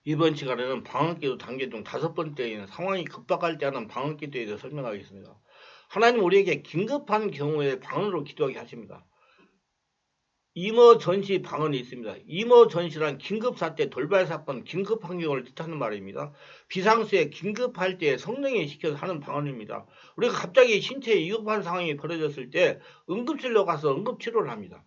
이번 시간에는 방언기도 단계 중 5번째인 상황이 급박할 때 하는 방언기도에 대해서 설명하겠습니다. 하나님 우리에게 긴급한 경우에 방언으로 기도하게 하십니다. 임어전시 방언이 있습니다. 임어전시란 긴급사태, 돌발사건, 긴급한 경우를 뜻하는 말입니다. 비상시에 긴급할 때 성령이 시켜서 하는 방언입니다. 우리가 갑자기 신체에 위급한 상황이 벌어졌을 때 응급실로 가서 응급치료를 합니다.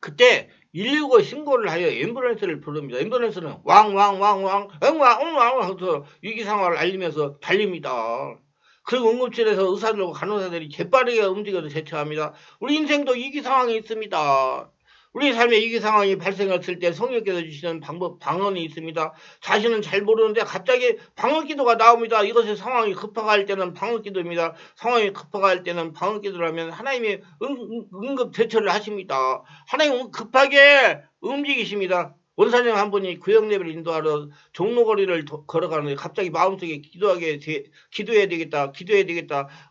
그때 119 신고를 하여 앰뷸런스를 부릅니다. 앰뷸런스는 왕왕왕왕 응왕응왕 하면서 위기상황을 알리면서 달립니다. 그리고 응급실에서 의사들과 간호사들이 재빠르게 움직여서 대처합니다. 우리 인생도 위기상황이 있습니다. 우리 삶에 위기상황이 발생했을 때 성령께서 주시는 방언이 있습니다. 자신은 잘 모르는데 갑자기 방언기도가 나옵니다. 이것이 상황이 급박할 때는 방언기도입니다. 상황이 급박할 때는 방언기도를 하면 하나님이 응급 대처를 하십니다. 하나님은 급하게 움직이십니다. 원사님 한 분이 구역 예배를 인도하러 종로거리를 걸어가는데 갑자기 마음속에 기도해야 되겠다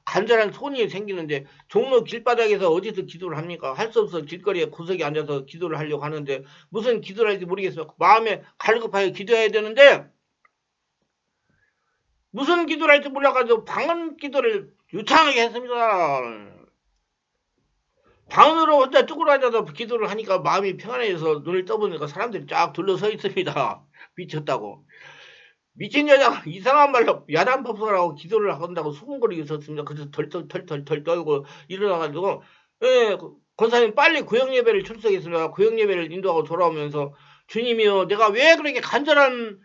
간절한 소원이 생기는데 종로 길바닥에서 어디서 기도를 합니까? 할 수 없어 길거리에 구석에 앉아서 기도를 하려고 하는데 무슨 기도를 할지 모르겠어요. 마음에 갈급하여 기도해야 되는데 무슨 기도를 할지 몰라가지고 방언 기도를 유창하게 했습니다. 방으로 혼자 쭈그러 앉아서 기도를 하니까 마음이 평안해져서 눈을 떠보니까 사람들이 쫙 둘러서 있습니다. 미쳤다고. 미친 여자가 이상한 말로 야단법석하고 기도를 한다고 수군거리고 있었습니다. 그래서 덜덜 떨고 일어나가지고 권사님 빨리 구역예배를 출석했습니다. 구역예배를 인도하고 돌아오면서 주님이요 내가 왜 그렇게 간절한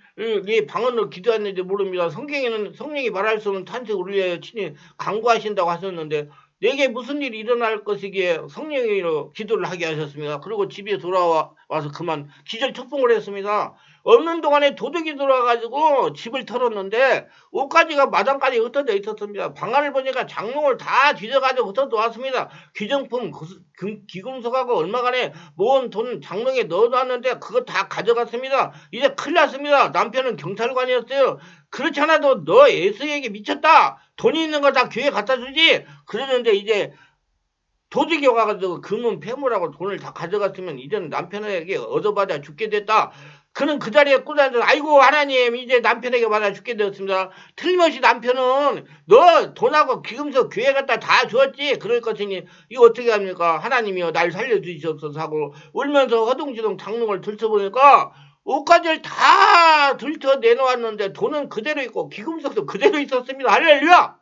방언으로 기도했는지 모릅니다. 성경에는 성령이 말할 수 없는 탄식을 울려 친히 강구하신다고 하셨는데 내게 무슨 일이 일어날 것이기에 성령으로 기도를 하게 하셨습니다. 그리고 집에 돌아와서 그만 기절초풍을 했습니다. 없는 동안에 도둑이 들어와가지고 집을 털었는데 옷가지가 마당까지 흩어져 있었습니다. 방안을 보니까 장롱을 다 뒤져가지고 흩어놓았습니다. 귀정품, 기금속하고 얼마간에 모은 돈 장롱에 넣어놨는데 그거 다 가져갔습니다. 이제 큰일 났습니다. 남편은 경찰관이었어요. 그렇지 않아도 너 S에게 미쳤다. 돈이 있는 거 다 교회 갖다 주지. 그러는데 이제 도둑이 와가지고 금은 폐물하고 돈을 다 가져갔으면 이제는 남편에게 얻어받아 죽게 됐다. 그는 그 자리에 꽂아서 아이고 하나님 이제 남편에게 받아 죽게 되었습니다. 틀림없이 남편은 너 돈하고 기금속 교회 갖다 다 주었지. 그럴 것이니 이거 어떻게 합니까? 하나님이여 날 살려주시옵소서 하고 울면서 허둥지둥 장롱을 들춰보니까 옷가지를 다 들쳐 내놓았는데 돈은 그대로 있고 기금속도 그대로 있었습니다. 할렐루야!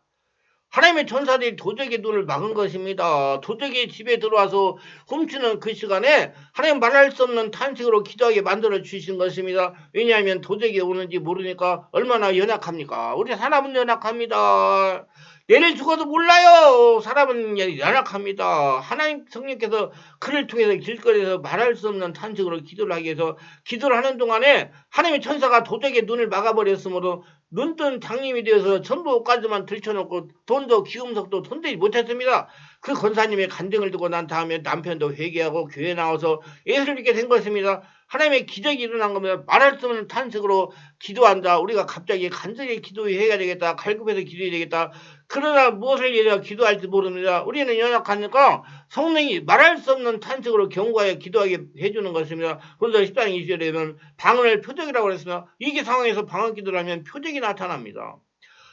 하나님의 천사들이 도적의 눈을 막은 것입니다. 도적이 집에 들어와서 훔치는 그 시간에 하나님 말할 수 없는 탄식으로 기도하게 만들어 주신 것입니다. 왜냐하면 도적이 오는지 모르니까 얼마나 연약합니까? 우리 사람은 연약합니다. 내일 죽어도 몰라요. 사람은 연약합니다. 하나님 성령께서 그를 통해서 길거리에서 말할 수 없는 탄식으로 기도를 하기 위해서 기도를 하는 동안에 하나님의 천사가 도적의 눈을 막아버렸으므로 눈뜬 장님이 되어서 전부 옷가지만 들쳐놓고 돈도 기금속도 손대지 못했습니다. 그 권사님의 간증을 듣고 난 다음에 남편도 회개하고 교회 나와서 예수를 믿게 된 것입니다. 하나님의 기적이 일어난 겁니다. 말할 수 없는 탄식으로 기도한다. 우리가 갑자기 간절히 기도해야 되겠다. 갈급해서 기도해야 되겠다. 그러나 무엇을 위해서 기도할지 모릅니다. 우리는 연약하니까 성령이 말할 수 없는 탄식으로 경고하여 기도하게 해주는 것입니다. 그래서 10장 20절에 보면 방언을 표적이라고 그랬습니다. 이게 상황에서 방언 기도를 하면 표적이 나타납니다.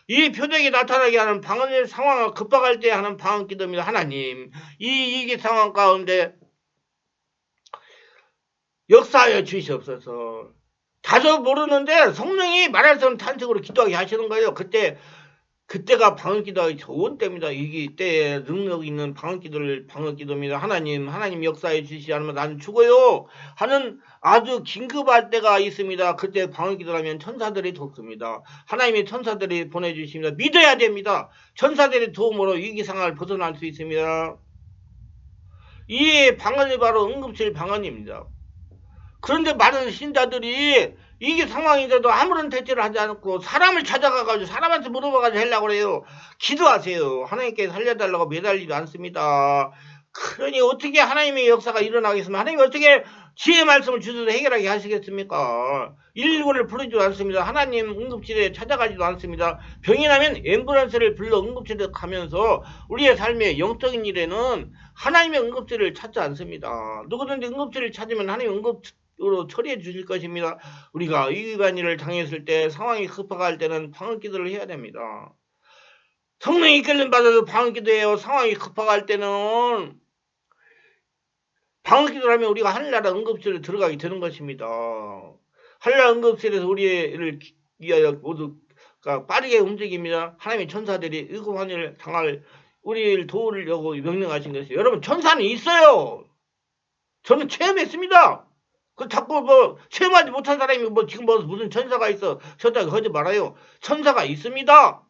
이 표적이 나타나게 하는 방언의 상황을 급박할 때 하는 방언 기도입니다. 하나님 이 위기 상황 가운데 역사하여 주시옵소서. 다소 모르는데 성령이 말할 수 없는 탄식으로 기도하게 하시는 거예요. 그때가 방언기도하기 좋은 때입니다. 이때에 능력 있는 방언기도입니다. 하나님 역사해 주시지 않으면 나는 죽어요 하는 아주 긴급할 때가 있습니다. 그때 방언기도를 하면 천사들이 돕습니다. 하나님의 천사들이 보내주십니다. 믿어야 됩니다. 천사들의 도움으로 위기 상황을 벗어날 수 있습니다. 이 방언이 바로 응급실 방언입니다. 그런데 많은 신자들이 이게 상황인데도 아무런 대처를 하지 않고 사람을 찾아가가지고 사람한테 물어봐가지고 하려고 그래요. 기도하세요. 하나님께 살려달라고 매달리지 않습니다. 그러니 어떻게 하나님의 역사가 일어나겠습니까? 하나님이 어떻게 지혜의 말씀을 주셔서 해결하게 하시겠습니까? 119를 부르지도 않습니다. 하나님 응급실에 찾아가지도 않습니다. 병이 나면 앰뷸런스를 불러 응급실에 가면서 우리의 삶의 영적인 일에는 하나님의 응급실을 찾지 않습니다. 누구든지 응급실을 찾으면 하나님 으로 처리해 주실 것입니다. 우리가 위기반일을 당했을 때 상황이 급박할 때는 방언기도를 해야 됩니다. 성령이 이끌림 받아서 방언기도해요. 상황이 급박할 때는 방언기도를 하면 우리가 하늘나라 응급실에 들어가게 되는 것입니다. 하늘나라 응급실에서 우리를 위하여 모두가 빠르게 움직입니다. 하나님의 천사들이 위기반일을 당할 우리를 도우려고 명령하신 것이에요. 여러분 천사는 있어요. 저는 체험했습니다. 그 자꾸 체험하지 못한 사람이 지금 무슨 천사가 있어. 저다가 하지 말아요. 천사가 있습니다.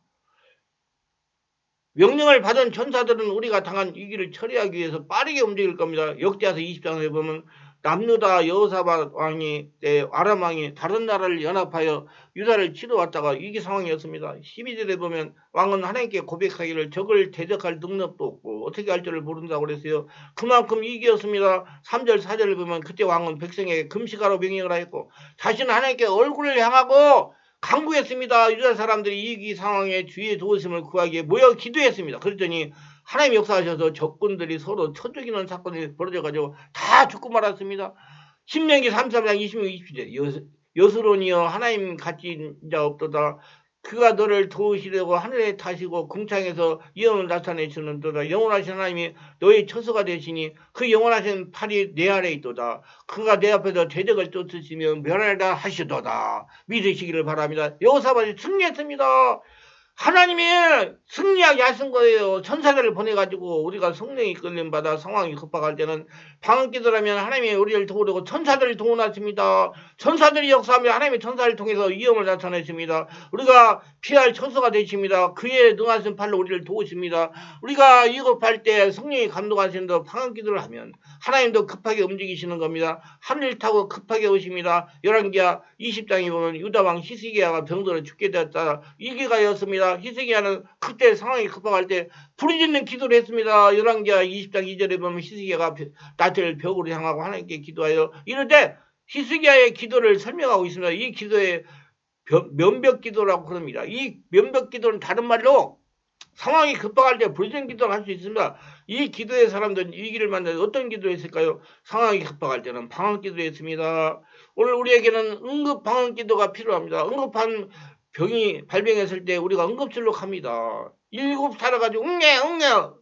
명령을 받은 천사들은 우리가 당한 위기를 처리하기 위해서 빠르게 움직일 겁니다. 역대하서 20장에 보면 남유다 여호사밧 왕이 아람 왕이 다른 나라를 연합하여 유다를 치러왔다가 위기 상황이었습니다. 12절에 보면 왕은 하나님께 고백하기를 적을 대적할 능력도 없고 어떻게 할 줄을 모른다고 그랬어요. 그만큼 위기였습니다. 3절 4절을 보면 그때 왕은 백성에게 금식하라고 명령을 하였고 자신은 하나님께 얼굴을 향하고 간구했습니다. 유다 사람들이 이 위기 상황에 주의 도우심을 구하기에 모여 기도했습니다. 그랬더니 하나님 역사하셔서 적군들이 서로 쳐 죽이는 사건이 벌어져가지고 다 죽고 말았습니다. 신명기 33장 26, 27절 여스론이여 하나님 같이 자 없도다. 그가 너를 도우시려고 하늘에 타시고 궁창에서 위엄을 나타내시는도다. 영원하신 하나님이 너의 처소가 되시니 그 영원하신 팔이 내 아래에 있도다. 그가 내 앞에서 대적을 쫓으시며 멸하라 하시도다. 믿으시기를 바랍니다. 여호사밧이 승리했습니다. 하나님이 승리하게 하신 거예요. 천사들을 보내가지고 우리가 성령이 이끌림 받아 상황이 급박할 때는 방언기도라면 하나님이 우리를 도우려고 천사들을 도우나십니다. 천사들이 역사하며 하나님의 천사를 통해서 위험을 나타내십니다. 우리가 피할 처소가 되십니다. 그의 능하신 팔로 우리를 도우십니다. 우리가 위급할 때 성령이 감동하시는 더 방언기도를 하면 하나님도 급하게 움직이시는 겁니다. 하늘 타고 급하게 오십니다. 열왕기하 20장에 보면 유다왕 히스기야가 병들어 죽게 되었다. 위기가였습니다. 히스기야는 그때 상황이 급박할 때 부르짖는 기도를 했습니다. 열왕기하 20장 2절에 보면 히스기야가 낯을 벽으로 향하고 하나님께 기도하여 이럴 때 히스기야의 기도를 설명하고 있습니다. 이 기도에 면벽 기도라고 그럽니다. 이 면벽 기도는 다른 말로 상황이 급박할 때 부르짖는 기도를 할 수 있습니다. 이 기도의 사람들은 위기를 만나서 어떤 기도를 했을까요? 상황이 급박할 때는 방언 기도했습니다. 오늘 우리에게는 응급 방언 기도가 필요합니다. 응급한 병이 발병했을 때 우리가 응급실로 갑니다. 119 타러가지고 응애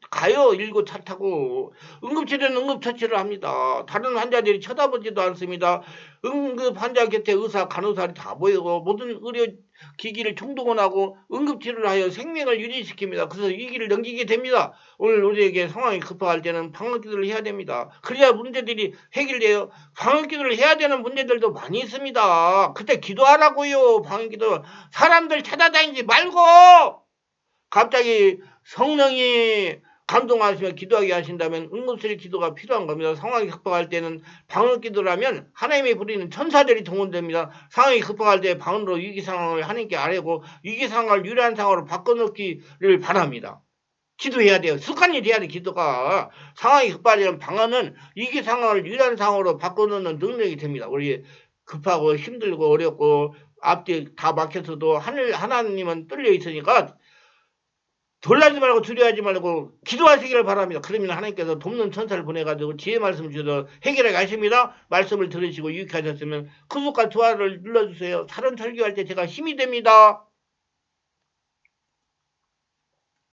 가요. 119 차 타고 응급실에는 응급처치를 합니다. 다른 환자들이 쳐다보지도 않습니다. 응급 환자 곁에 의사 간호사들이 다 모이고 모든 의료 기기를 총동원하고 응급치료를 하여 생명을 유지시킵니다. 그래서 위기를 넘기게 됩니다. 오늘 우리에게 상황이 급박할 때는 방언기도를 해야 됩니다. 그래야 문제들이 해결돼요. 방언기도를 해야 되는 문제들도 많이 있습니다. 그때 기도하라고요. 방언기도 사람들 찾아다니지 말고 갑자기 성령이 감동하시며 기도하게 하신다면 응급실 기도가 필요한 겁니다. 상황이 급박할 때는 방언 기도라면 하나님이 부리는 천사들이 동원됩니다. 상황이 급박할 때 방언으로 위기 상황을 하나님께 아뢰고 위기 상황을 유리한 상황으로 바꿔놓기를 바랍니다. 기도해야 돼요. 습관이 돼야 돼. 기도가 상황이 급박할 때는 방언은 위기 상황을 유리한 상황으로 바꿔놓는 능력이 됩니다. 우리 급하고 힘들고 어렵고 앞뒤 다 막혀서도 하나님은 뚫려 있으니까 놀라지 말고 두려워하지 말고 기도하시기를 바랍니다. 그러면 하나님께서 돕는 천사를 보내가지고 지혜 말씀 주셔서 해결해 가십니다. 말씀을 들으시고 유익하셨으면 구독과 좋아요를 눌러주세요. 사론 설교할 때 제가 힘이 됩니다.